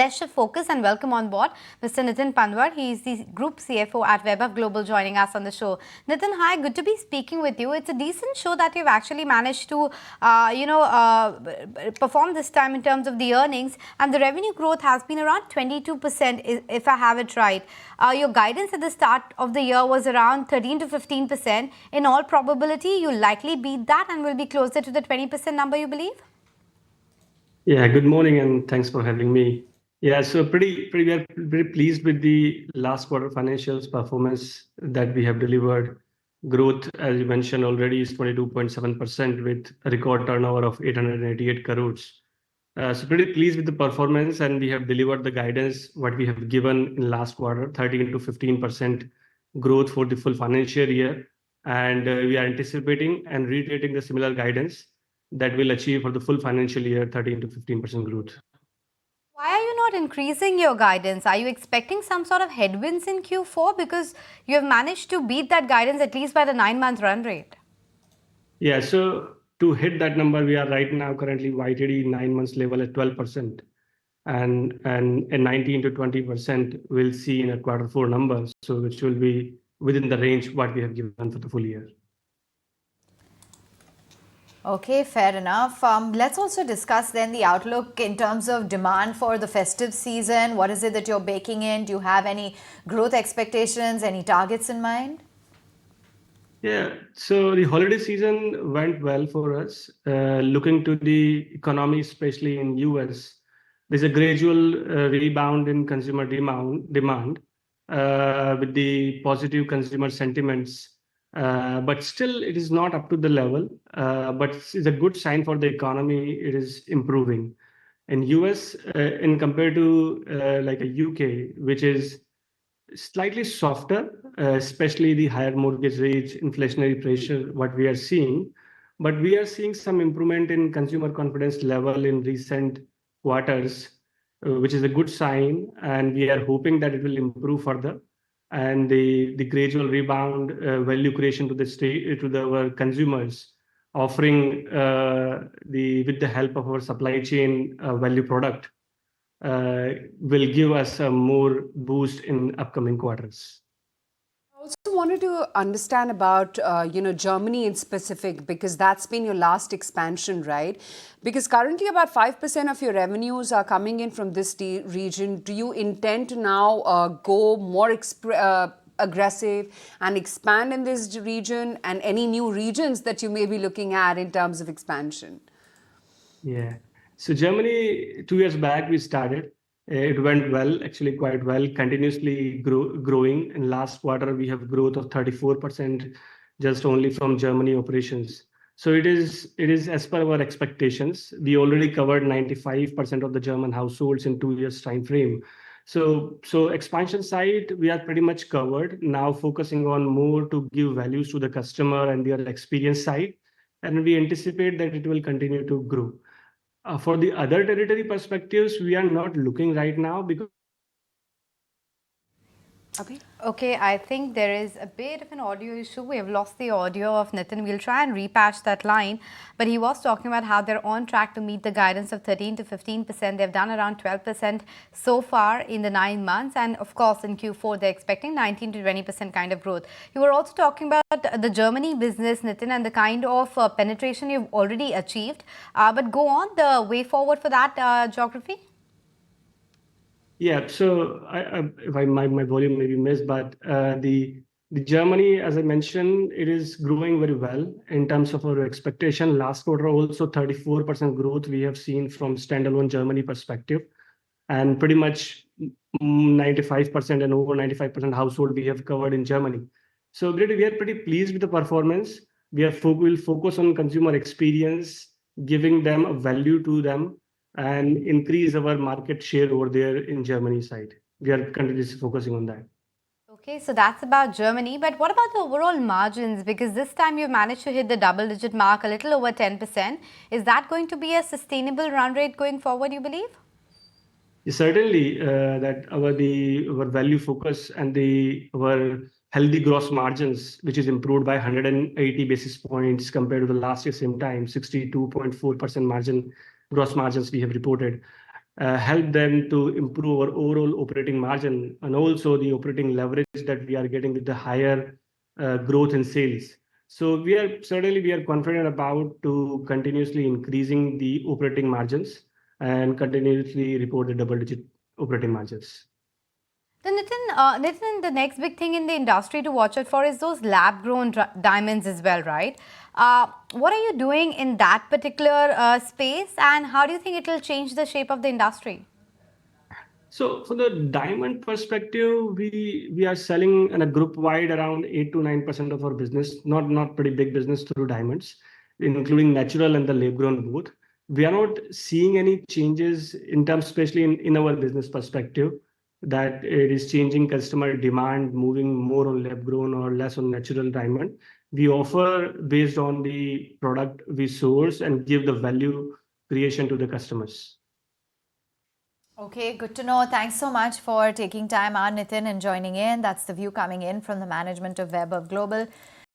let's shift focus and welcome on board Mr. Nitin Panwad. He is the Group CFO at Vaibhav Global, joining us on the show. Nitin, hi, good to be speaking with you. It's a decent show that you've actually managed to, perform this time in terms of the earnings, and the revenue growth has been around 22%, if I have it right. Your guidance at the start of the year was around 13 to 15%. In all probability, you'll likely beat that and will be closer to the 20% number, you believe? Yeah, good morning and thanks for having me. Yeah, so we are very pleased with the last quarter financials performance that we have delivered. Growth, as you mentioned already, is 22.7% with a record turnover of 888 crores. So pretty pleased with the performance, and we have delivered the guidance what we have given in last quarter, 13 to 15% growth for the full financial year. And we are anticipating and reiterating the similar guidance that will achieve for the full financial year 13 to 15% growth. Why are you not increasing your guidance? Are you expecting some sort of headwinds in Q4? Because you have managed to beat that guidance at least by the 9-month run rate. Yeah, so to hit that number, we are right now currently YTD 9 months level at 12%. And 19 to 20% we'll see in a quarter four numbers. So which will be within the range what we have given for the full year. Okay, fair enough. Let's also discuss then the outlook in terms of demand for the festive season. What is it that you're baking in? Do you have any growth expectations, any targets in mind? Yeah, so the holiday season went well for us. Looking to the economy, especially in US, there's a gradual rebound in consumer demand with the positive consumer sentiments. But still, it is not up to the level. But it's a good sign for the economy. It is improving. In US, in compared to like a UK, which is slightly softer, especially the higher mortgage rates, inflationary pressure, what we are seeing. But we are seeing some improvement in consumer confidence level in recent quarters, which is a good sign. And we are hoping that it will improve further. And the gradual rebound, value creation to the state, to our consumers, offering with the help of our supply chain value product, will give us a more boost in upcoming quarters. I also wanted to understand about Germany in specific, because that's been your last expansion, right? Because currently about 5% of your revenues are coming in from this region. Do you intend to now go more aggressive and expand in this region, and any new regions that you may be looking at in terms of expansion? Yeah. So Germany, 2 years back, we started. It went well, actually quite well, continuously growing. In last quarter, we have growth of 34% just only from Germany operations. So it is as per our expectations. We already covered 95% of the German households in 2 years time frame. So expansion side, we are pretty much covered. Now focusing on more to give values to the customer and their experience side. And we anticipate that it will continue to grow. For the other territory perspectives, we are not looking right now because. Okay, I think there is a bit of an audio issue. We have lost the audio of Nitin. We'll try and repatch that line. But he was talking about how they're on track to meet the guidance of 13 to 15%. They've done around 12% so far in the 9 months. And of course, in Q4, they're expecting 19 to 20% kind of growth. You were also talking about the Germany business, Nitin, and the kind of penetration you've already achieved. But go on, the way forward for that geography? Yeah, so my volume may be missed, but the Germany, as I mentioned, it is growing very well in terms of our expectation. Last quarter, also 34% growth we have seen from standalone Germany perspective, and pretty much 95% and over 95% household we have covered in Germany. So we are pretty pleased with the performance. We'll focus on consumer experience, giving them a value to them, and increase our market share over there in Germany side. We are continuously focusing on that. Okay, so that's about Germany. But what about the overall margins? Because this time you've managed to hit the double-digit mark, a little over 10%. Is that going to be a sustainable run rate going forward, you believe? Certainly, that our value focus and our healthy gross margins, which is improved by 180 basis points compared to the last year same time, 62.4% gross margins we have reported. help them to improve our overall operating margin and also the operating leverage that we are getting with the higher growth in sales. So we are confident about to continuously increasing the operating margins and continuously report the double-digit operating margins. Then Nitin, the next big thing in the industry to watch out for is those lab-grown diamonds as well, right? What are you doing in that particular space, and how do you think it will change the shape of the industry? So for the diamond perspective, we are selling in a group wide around 8 to 9% of our business, not pretty big business through diamonds, including natural and the lab grown both. We are not seeing any changes in terms, especially in our business perspective, that it is changing customer demand, moving more on lab grown or less on natural diamond. We offer based on the product we source and give the value creation to the customers. Okay, good to know. Thanks so much for taking time out, Nitin, and joining in. That's the view coming in from the management of Vaibhav Global.